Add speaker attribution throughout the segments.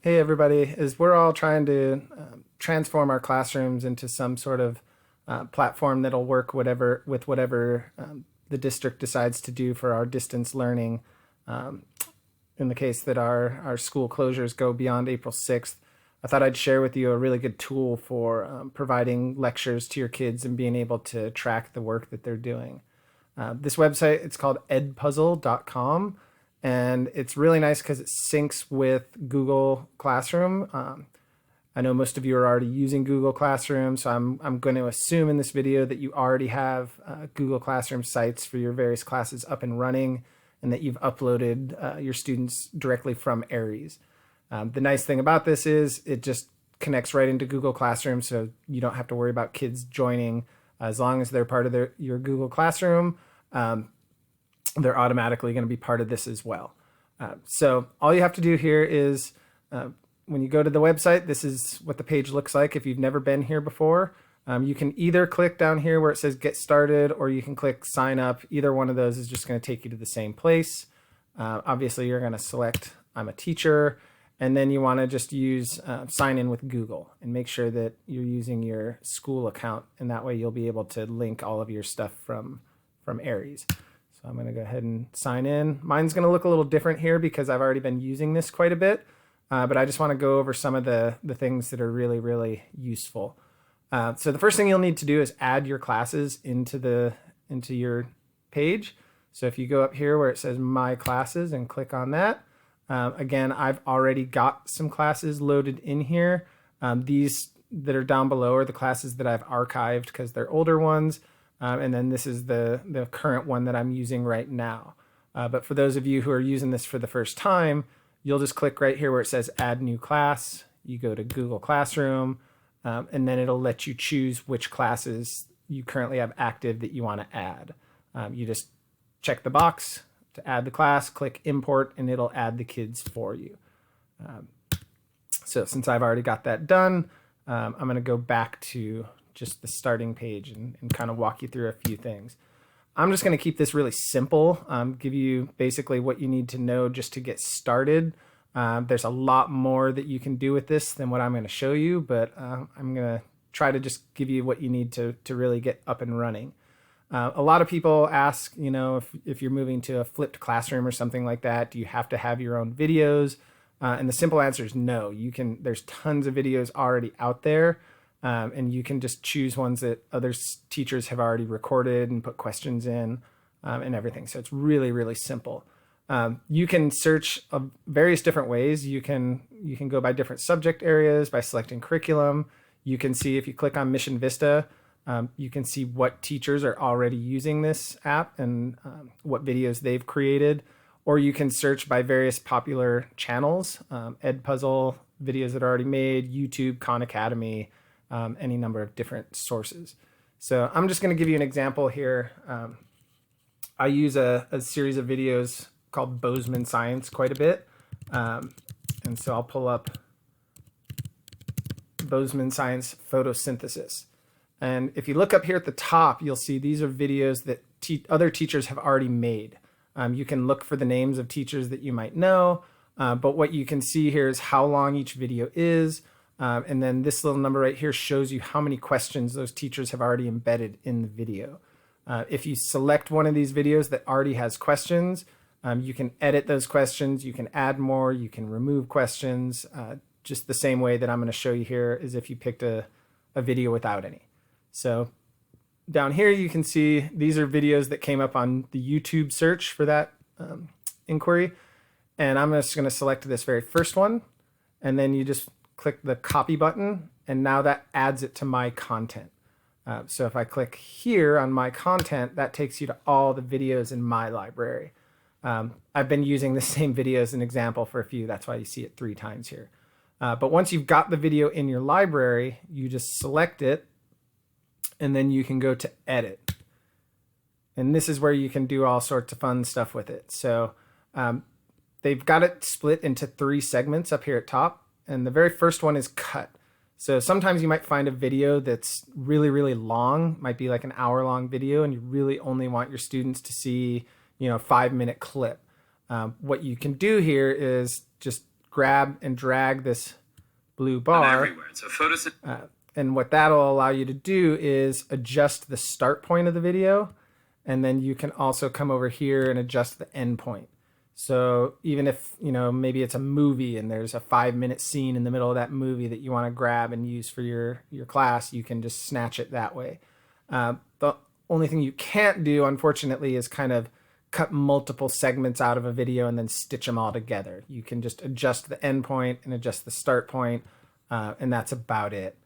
Speaker 1: Hey everybody, as we're all trying to transform our classrooms into some sort of platform that'll work with whatever the district decides to do for our distance learning, um, in the case that our school closures go beyond April 6th, I thought I'd share with you a really good tool for providing lectures to your kids and being able to track the work that they're doing. This website, it's called edpuzzle.com, and it's really nice because it syncs with Google Classroom. I know most of you are already using Google Classroom, so I'm going to assume in this video that you already have Google Classroom sites for your various classes up and running, and that you've uploaded your students directly from Aries. The nice thing about this is it just connects right into Google Classroom, so you don't have to worry about kids joining. As long as they're part of your Google Classroom, they're automatically going to be part of this as well. So all you have to do here is when you go to the website, this is what the page looks like if you've never been here before. You can either click down here where it says get started, or you can click sign up. Either one of those is just going to take you to the same place. Obviously, you're going to select I'm a teacher, and then you want to just use sign in with Google and make sure that you're using your school account, and that way you'll be able to link all of your stuff from Aries. So I'm going to go ahead and sign in. Mine's going to look a little different here because I've already been using this quite a bit, but I just want to go over some of the things that are really, really useful. So the first thing you'll need to do is add your classes into your page. So if you go up here where it says My Classes and click on that, again, I've already got some classes loaded in here. These that are down below are the classes that I've archived because they're older ones. And then this is the current one that I'm using right now. But for those of you who are using this for the first time, you'll just click right here where it says Add New Class. You go to Google Classroom, and then it'll let you choose which classes you currently have active that you want to add. You just check the box to add the class, click Import, and it'll add the kids for you. So since I've already got that done, I'm going to go back to just the starting page and kind of walk you through a few things. I'm just going to keep this really simple, give you basically what you need to know just to get started. There's a lot more that you can do with this than what I'm going to show you, but I'm going to try to just give you what you need to really get up and running. A lot of people ask, if you're moving to a flipped classroom or something like that, do you have to have your own videos? And the simple answer is no. There's tons of videos already out there. And you can just choose ones that other teachers have already recorded and put questions in and everything. So it's really, really simple. You can search various different ways. You can go by different subject areas by selecting curriculum. You can see if you click on Mission Vista, you can see what teachers are already using this app and what videos they've created. Or you can search by various popular channels, Edpuzzle, videos that are already made, YouTube, Khan Academy, any number of different sources. So I'm just going to give you an example here. I use a series of videos called Bozeman Science quite a bit. And so I'll pull up Bozeman Science photosynthesis. And if you look up here at the top, you'll see these are videos that other teachers have already made. You can look for the names of teachers that you might know, but what you can see here is how long each video is. And then this little number right here shows you how many questions those teachers have already embedded in the video. If you select one of these videos that already has questions, you can edit those questions, you can add more, you can remove questions, just the same way that I'm going to show you here as if you picked a video without any. So down here you can see these are videos that came up on the YouTube search for that inquiry. And I'm just going to select this very first one, and then you just click the copy button, and now that adds it to my content. So if I click here on my content, that takes you to all the videos in my library. I've been using the same video as an example for a few. That's why you see it 3 times here. But once you've got the video in your library, you just select it, and then you can go to edit. And this is where you can do all sorts of fun stuff with it. So they've got it split into 3 segments up here at top. And the very first one is cut. So sometimes you might find a video that's really, really long, might be like an hour-long video, and you really only want your students to see, a 5-minute clip. What you can do here is just grab and drag this blue bar.
Speaker 2: Everywhere. So photos.
Speaker 1: And what that'll allow you to do is adjust the start point of the video. And then you can also come over here and adjust the end point. So even if, maybe it's a movie and there's a 5-minute scene in the middle of that movie that you want to grab and use for your class, you can just snatch it that way. The only thing you can't do, unfortunately, is kind of cut multiple segments out of a video and then stitch them all together. You can just adjust the end point and adjust the start point, and that's about it.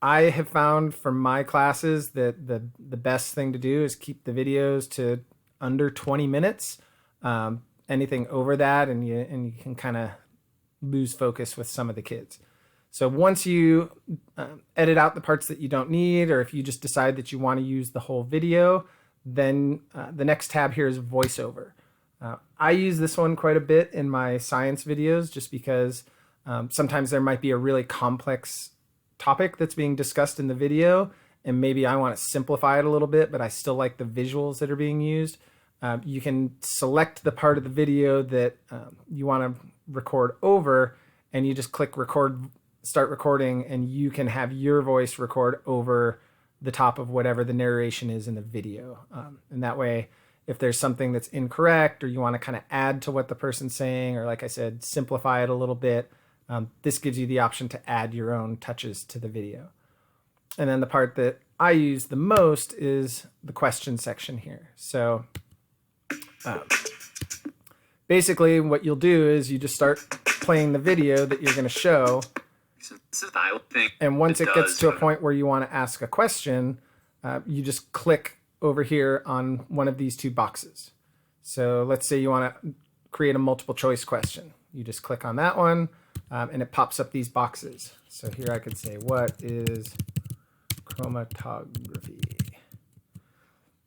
Speaker 1: I have found for my classes that the best thing to do is keep the videos to under 20 minutes. Anything over that, and you can kind of lose focus with some of the kids. So once you edit out the parts that you don't need, or if you just decide that you want to use the whole video, then the next tab here is voiceover. I use this one quite a bit in my science videos just because sometimes there might be a really complex topic that's being discussed in the video, and maybe I want to simplify it a little bit, but I still like the visuals that are being used. You can select the part of the video that you want to record over, and you just click start recording, and you can have your voice record over the top of whatever the narration is in the video. And that way, if there's something that's incorrect, or you want to kind of add to what the person's saying, or like I said, simplify it a little bit, this gives you the option to add your own touches to the video. And then the part that I use the most is the question section here. So basically what you'll do is you just start playing the video that you're going to show. And once it gets to a point where you want to ask a question, you just click over here on one of these two boxes. So let's say you want to create a multiple choice question. You just click on that one, and it pops up these boxes. So here I could say, what is chromatography?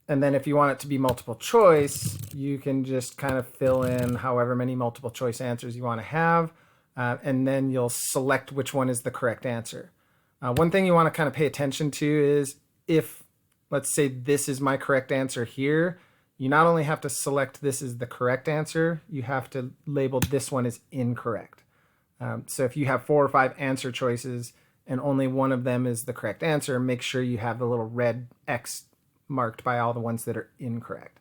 Speaker 1: And then if you want it to be multiple choice, you can just kind of fill in however many multiple choice answers you want to have. And then you'll select which one is the correct answer. One thing you want to kind of pay attention to is if, let's say this is my correct answer here, you not only have to select this as the correct answer, you have to label this one as incorrect. So if you have 4 or 5 answer choices and only one of them is the correct answer, make sure you have the little red X marked by all the ones that are incorrect.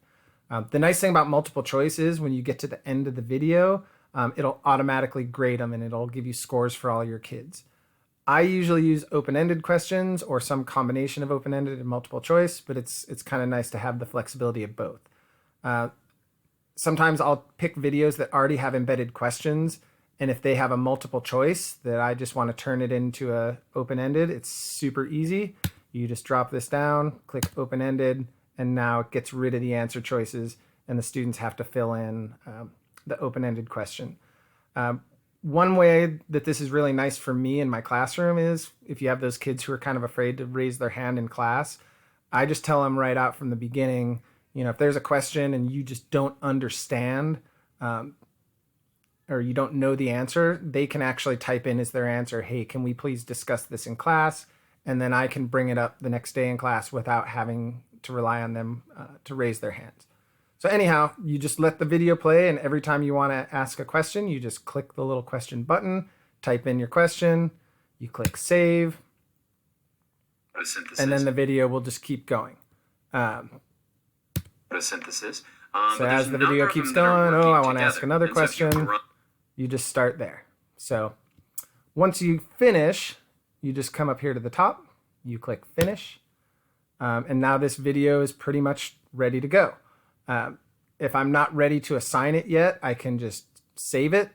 Speaker 1: The nice thing about multiple choice is when you get to the end of the video, it'll automatically grade them and it'll give you scores for all your kids. I usually use open-ended questions or some combination of open-ended and multiple choice, but it's kind of nice to have the flexibility of both. Sometimes I'll pick videos that already have embedded questions, and if they have a multiple choice that I just want to turn it into a open-ended, it's super easy. You just drop this down, click open-ended, and now it gets rid of the answer choices, and the students have to fill in the open-ended question. One way that this is really nice for me in my classroom is if you have those kids who are kind of afraid to raise their hand in class, I just tell them right out from the beginning, if there's a question and you just don't understand or you don't know the answer, they can actually type in as their answer, hey, can we please discuss this in class? And then I can bring it up the next day in class without having to rely on them to raise their hands. So anyhow, you just let the video play, and every time you want to ask a question, you just click the little question button, type in your question, you click save, and then the video will just keep going.
Speaker 2: Photosynthesis.
Speaker 1: So as the video keeps going, I want to ask another question, you just start there. So once you finish, you just come up here to the top, you click finish, and now this video is pretty much ready to go. If I'm not ready to assign it yet, I can just save it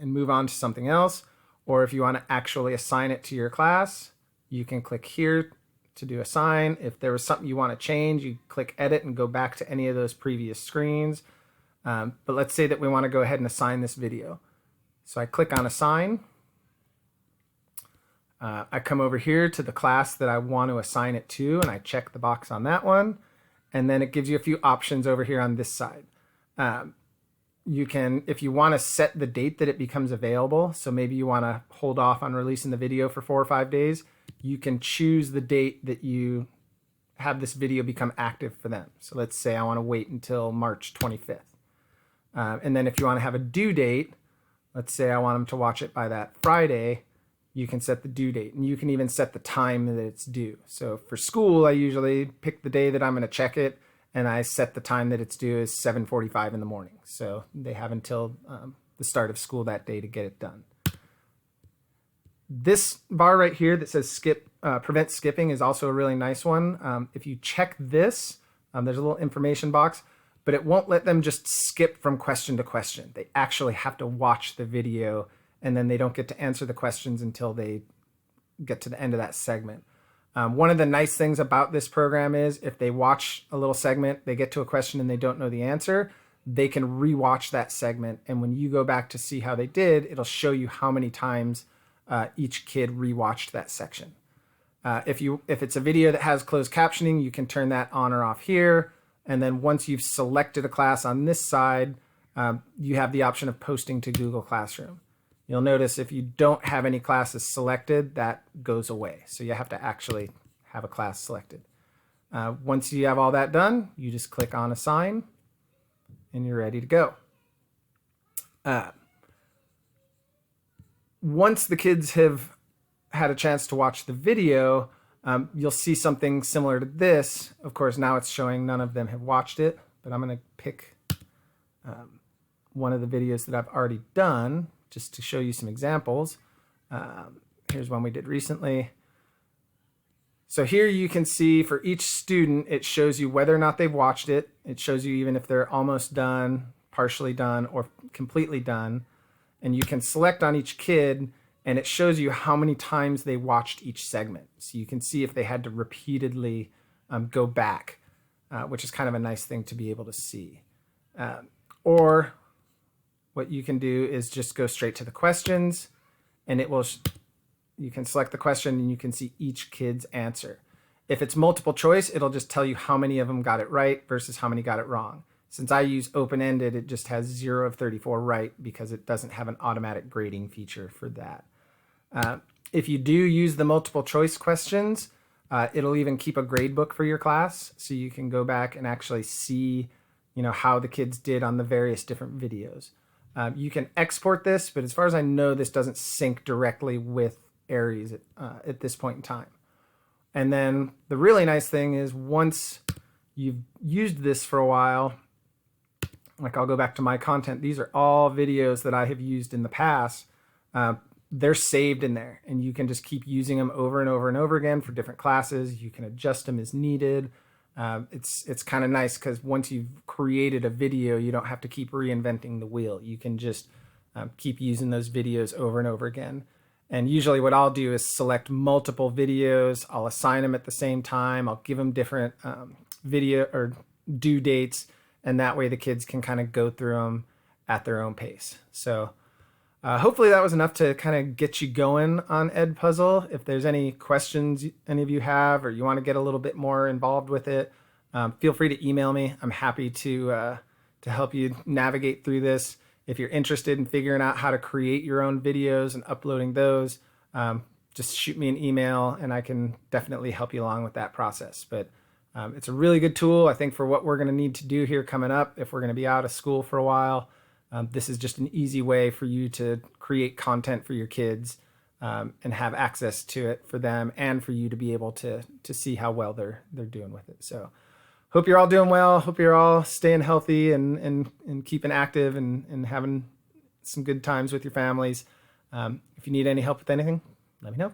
Speaker 1: and move on to something else. Or if you want to actually assign it to your class, you can click here to do assign. If there was something you want to change, you click edit and go back to any of those previous screens. But let's say that we want to go ahead and assign this video. So I click on assign. I come over here to the class that I want to assign it to, and I check the box on that one. And then it gives you a few options over here on this side. You can, if you want to set the date that it becomes available, so maybe you want to hold off on releasing the video for 4 or 5 days, you can choose the date that you have this video become active for them. So let's say I want to wait until March 25th. And then if you want to have a due date, let's say I want them to watch it by that Friday, you can set the due date, and you can even set the time that it's due. So for school, I usually pick the day that I'm going to check it, and I set the time that it's due as 7:45 in the morning. So they have until the start of school that day to get it done. This bar right here that says prevent skipping is also a really nice one. If you check this, there's a little information box, but it won't let them just skip from question to question. They actually have to watch the video, and then they don't get to answer the questions until they get to the end of that segment. One of the nice things about this program is if they watch a little segment, they get to a question and they don't know the answer, they can rewatch that segment. And when you go back to see how they did, it'll show you how many times each kid rewatched that section. If it's a video that has closed captioning, you can turn that on or off here. And then once you've selected a class on this side, you have the option of posting to Google Classroom. You'll notice if you don't have any classes selected, that goes away. So you have to actually have a class selected. Once you have all that done, you just click on Assign, and you're ready to go. Once the kids have had a chance to watch the video, you'll see something similar to this. Of course, now it's showing none of them have watched it, but I'm going to pick one of the videos that I've already done just to show you some examples. Here's one we did recently. So here you can see for each student, it shows you whether or not they've watched it. It shows you even if they're almost done, partially done, or completely done. And you can select on each kid, and it shows you how many times they watched each segment. So you can see if they had to repeatedly go back, which is kind of a nice thing to be able to see. Or what you can do is just go straight to the questions, and it will, you can select the question and you can see each kid's answer. If it's multiple choice, it'll just tell you how many of them got it right versus how many got it wrong. Since I use open-ended, it just has 0 of 34 right because it doesn't have an automatic grading feature for that. If you do use the multiple choice questions, it'll even keep a grade book for your class, so you can go back and actually see, how the kids did on the various different videos. You can export this, but as far as I know, this doesn't sync directly with Aries at this point in time. And then the really nice thing is once you've used this for a while, like I'll go back to my content, these are all videos that I have used in the past. They're saved in there, and you can just keep using them over and over and over again for different classes. You can adjust them as needed. It's kind of nice because once you've created a video, you don't have to keep reinventing the wheel. You can just keep using those videos over and over again. And usually what I'll do is select multiple videos. I'll assign them at the same time. I'll give them different video or due dates, and that way the kids can kind of go through them at their own pace. So hopefully that was enough to kind of get you going on Edpuzzle. If there's any questions any of you have, or you want to get a little bit more involved with it, feel free to email me. I'm happy to help you navigate through this. If you're interested in figuring out how to create your own videos and uploading those, just shoot me an email and I can definitely help you along with that process. But it's a really good tool, I think, for what we're going to need to do here coming up if we're going to be out of school for a while. This is just an easy way for you to create content for your kids and have access to it for them and for you to be able to see how well they're doing with it. So hope you're all doing well. Hope you're all staying healthy and keeping active and having some good times with your families. If you need any help with anything, let me know.